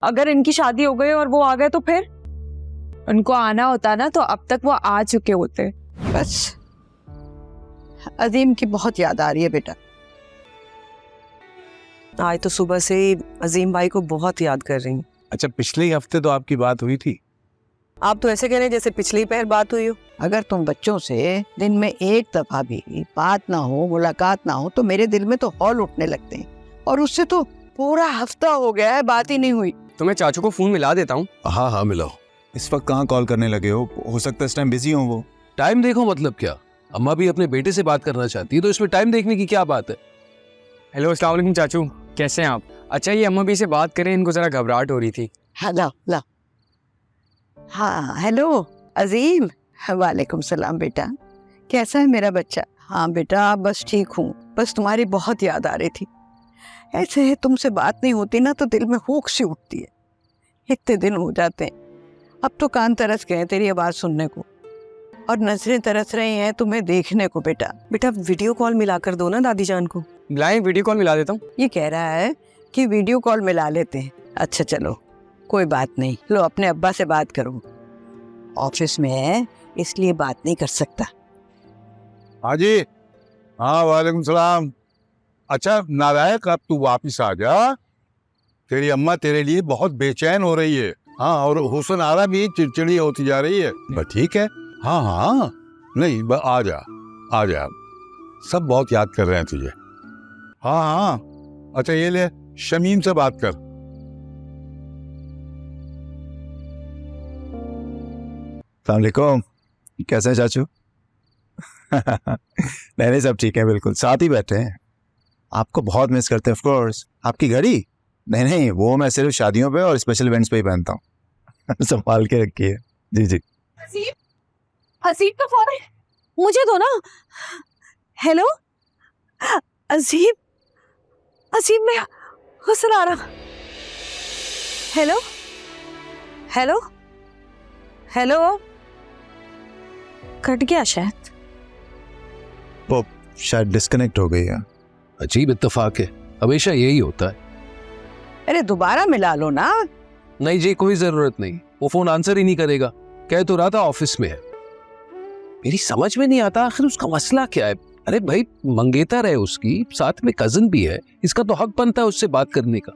अगर इनकी शादी हो गई और वो आ गए तो फिर उनको आना होता ना तो अब तक वो आ चुके होते। बस अजीम की बहुत याद आ रही है बेटा। आज तो सुबह से ही अजीम भाई को बहुत याद कर रही हूँ। अच्छा, पिछले हफ्ते तो आपकी बात हुई थी। आप तो ऐसे कह रहे हैं जैसे पिछली पहर बात हुई हो। अगर तुम बच्चों से दिन में एक दफा भी बात ना हो, मुलाकात ना हो, तो मेरे दिल में तो हौल उठने लगते हैं। और उससे तो पूरा हफ्ता हो गया है, बात ही नहीं हुई। तो मैं चाचू को फोन मिला देता हूँ। हाँ हाँ मिलाओ। इस वक्त कहाँ कॉल करने लगे हो सकता है इस टाइम बिजी हो वो। टाइम देखो मतलब क्या, अम्मा भी अपने बेटे से बात करना चाहती है तो इसमें टाइम देखने की क्या बात है। हेलो, अस्सलाम वालेकुम चाचू, कैसे हैं आप? अच्छा, ये अम्मा भी से बात करें, इनको जरा घबराहट हो रही थी। हाँ ला। हाँ हेलो अजीम। वालेकुम सलाम बेटा, कैसा है मेरा बच्चा? हाँ बेटा बस ठीक हूँ, बस तुम्हारी बहुत याद आ रही थी। ऐसे है तुमसे बात नहीं होती ना तो दिल में हुक सी उठती है। इतने दिन हो जाते हैं, अब तो कान तरस गए तेरी आवाज़ सुनने को और नजरें तरस रही हैं तुम्हें देखने को। बेटा वीडियो कॉल मिलाकर दो ना दादी जान को। मिलाएं, वीडियो कॉल मिला देता हूँ। ये कह रहा है कि वीडियो कॉल मिला लेते हैं। अच्छा चलो कोई बात नहीं, लो अपने अब्बा से बात करो। ऑफिस में है इसलिए बात नहीं कर सकता। हाँ जी। हाँ वालेकुम सलाम। अच्छा नालायक, अब तू वापिस आ जा। तेरी अम्मा तेरे लिए बहुत बेचैन हो रही है। हाँ, और हुसन आरा भी चिड़चिड़ी होती जा रही है। बस ठीक है। हाँ हाँ नहीं, बस आ जा। सब बहुत याद कर रहे हैं तुझे। हाँ हाँ। अच्छा ये ले, शमीम से बात कर। अस्सलामुअलैकुम, कैसे हैं चाचू? नहीं सब ठीक है, बिल्कुल साथ ही बैठे हैं। आपको बहुत मिस करते हैं ऑफ कोर्स। आपकी घड़ी? नहीं वो मैं सिर्फ शादियों पे और स्पेशल इवेंट्स पे ही पहनता हूँ। संभाल के रखिए। जी। हसीब का फोन है, मुझे दो ना। हेलो अजीब में हुसन आ रहा। हेलो कट गया शायद। वो शायद डिस्कनेक्ट हो गई है। अजीब इत्तेफाक है, हमेशा यही होता है। अरे दोबारा मिला लो ना। नहीं जी, कोई जरूरत नहीं, वो फोन आंसर ही नहीं करेगा। कह तो रहा था ऑफिस में है। मेरी समझ में नहीं आता आखिर उसका मसला क्या है। अरे भाई, मंगेतर है उसकी, साथ में कजन भी है, इसका तो हक बनता है उससे बात करने का।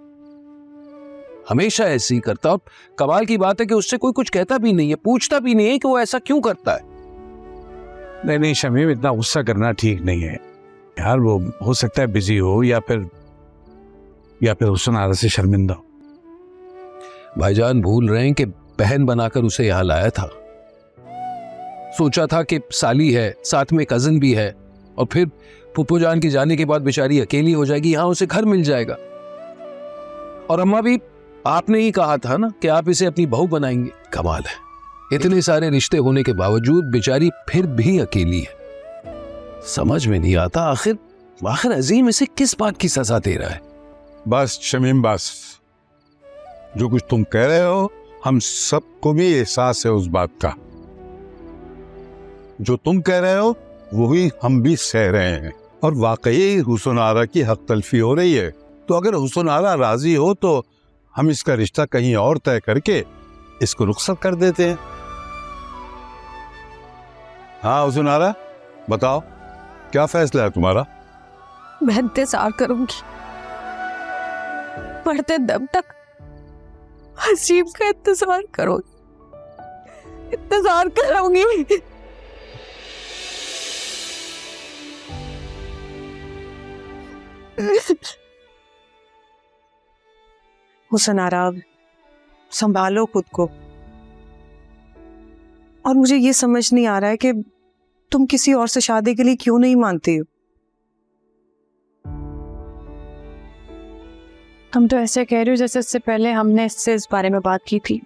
हमेशा ऐसे ही करता। और कमाल की बात है कि उससे कोई कुछ कहता भी नहीं है, पूछता भी नहीं है कि वो ऐसा क्यों करता है। नहीं शमीम, इतना गुस्सा करना ठीक नहीं है यार। वो हो सकता है बिजी हो या फिर हुसन आरा से शर्मिंदा हो। भाईजान भूल रहे हैं कि बहन बनाकर उसे यहां लाया था। सोचा था कि साली है, साथ में कजन भी है, और फिर फूफू जान के जाने के बाद बेचारी अकेली हो जाएगी, यहां उसे घर मिल जाएगा। और अम्मा भी, आपने ही कहा था ना कि आप इसे अपनी बहू बनाएंगे। कमाल है, इतने सारे रिश्ते होने के बावजूद बेचारी फिर भी अकेली है। समझ में नहीं आता आखिर अजीम इसे किस बात की सजा दे रहा है। बस शमीम बस, जो कुछ तुम कह रहे हो हम सबको भी एहसास है उस बात का। जो तुम कह रहे हो वही हम भी सह रहे हैं। और वाकई हुसन आरा की हक तलफी हो रही है। तो अगर हुसन आरा राजी हो तो हम इसका रिश्ता कहीं और तय करके इसको रुखसत कर देते हैं। हाँ हुसन आरा, बताओ क्या फैसला है तुम्हारा? मैं इंतजार करूंगी, मरते दम तक हसीब का इंतजार करूंगी। हुसन आरा, संभालो खुद को। और मुझे ये समझ नहीं आ रहा है कि तुम किसी और से शादी के लिए क्यों नहीं मानती हो। तुम तो ऐसे कह रही हो जैसे इससे पहले हमने इससे इस बारे में बात की थी।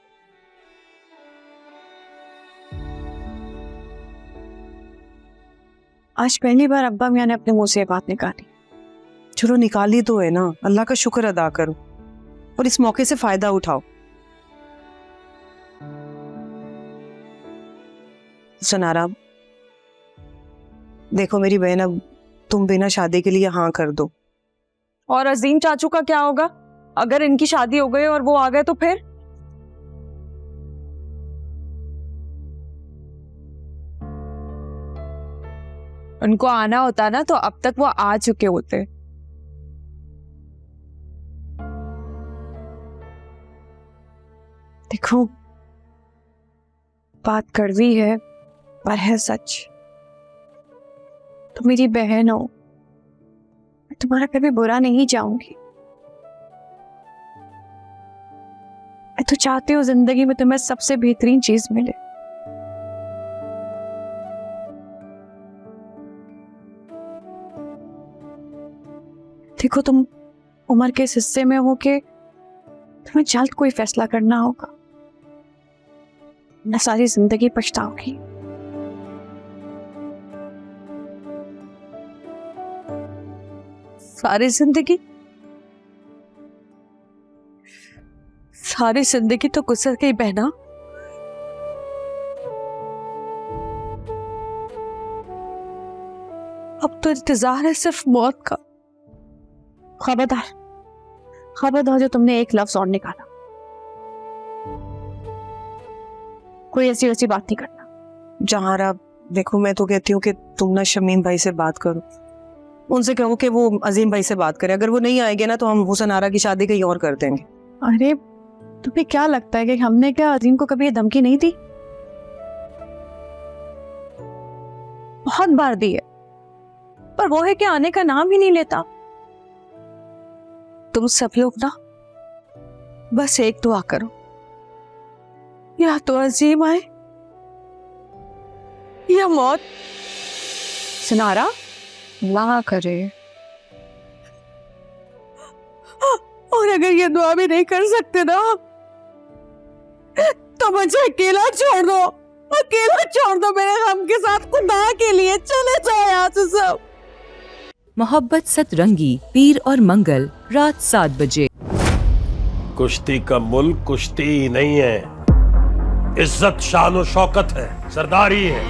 आज पहली बार अब्बा मियां ने अपने मुंह से बात निकाली। चलो निकाली तो है ना, अल्लाह का शुक्र अदा करो और इस मौके से फायदा उठाओ। सनारा, देखो मेरी बहन, अब तुम बिना शादी के लिए हाँ कर दो। और अजीम चाचू का क्या होगा? अगर इनकी शादी हो गई और वो आ गए तो फिर? उनको आना होता ना तो अब तक वो आ चुके होते। देखो, बात कड़वी है पर है सच। तुम मेरी बहन हो, मैं तुम्हारा कभी बुरा नहीं चाहूंगी। मैं तो चाहती हूँ जिंदगी में तुम्हें सबसे बेहतरीन चीज मिले। देखो, तुम उम्र के इस हिस्से में हो कि तुम्हें जल्द कोई फैसला करना होगा, न सारी जिंदगी पछताओगी। सारी जिंदगी? सारी जिंदगी तो गुजर गई बहना। अब तो इंतजार है सिर्फ मौत का। खबरदार, खबरदार जो तुमने एक लफ्ज और निकाला, कोई ऐसी वैसी बात नहीं करना। जहारा, देखो मैं तो कहती हूँ कि तुम ना शमीम भाई से बात करो, उनसे कहो कि वो अजीम भाई से बात करें। अगर वो नहीं आएंगे ना तो हम हुसन आरा की शादी कहीं और कर देंगे। अरे तुम्हें क्या लगता है कि हमने क्या अजीम को कभी ये धमकी नहीं दी? बहुत बार दी है, पर वो है कि आने का नाम ही नहीं लेता। तुम सब लोग ना बस एक दुआ करो, या तो अजीम आए या मौत। सिनारा ना करे, और अगर ये दुआ भी नहीं कर सकते ना तो मुझे अकेला छोड़ दो, अकेला छोड़ दो मेरे गम के साथ, खुदा के लिए चले जाओ यहाँ से सब। मोहब्बत सतरंगी पीर और मंगल रात 7 बजे। कुश्ती का मुल्क कुश्ती ही नहीं है, इज्जत शान और शौकत है, सरदारी है।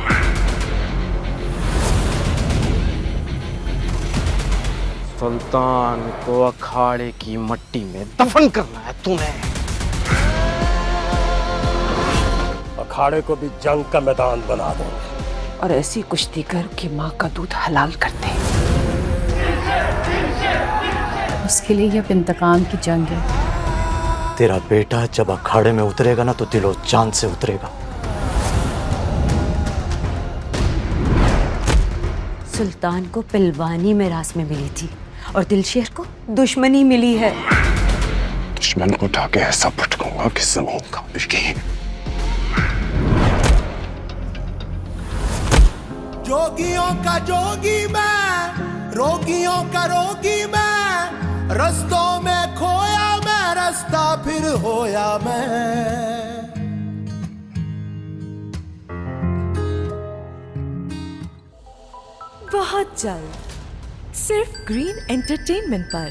सुल्तान को अखाड़े की मट्टी में दफन करना है तूने। अखाड़े को भी जंग का मैदान बना दो और ऐसी कुश्ती कर कि माँ का दूध हलाल कर दे। उसके लिए ये इंतकाम की जंग है। तेरा बेटा जब अखाड़े में उतरेगा ना तो दिलो जान से उतरेगा। सुल्तान को पिलवानी मिरास में मिली थी और दिलशेर को दुश्मनी मिली है। दुश्मन को उठा के ऐसा पटकूंगा कि जमीन कांपेगी। जोगियों का जोगी मैं, रोगियों का रोगी मैं, रस्तों में खोया मैं, रास्ता फिर होया मैं। बहुत जल्द सिर्फ ग्रीन एंटरटेनमेंट पर।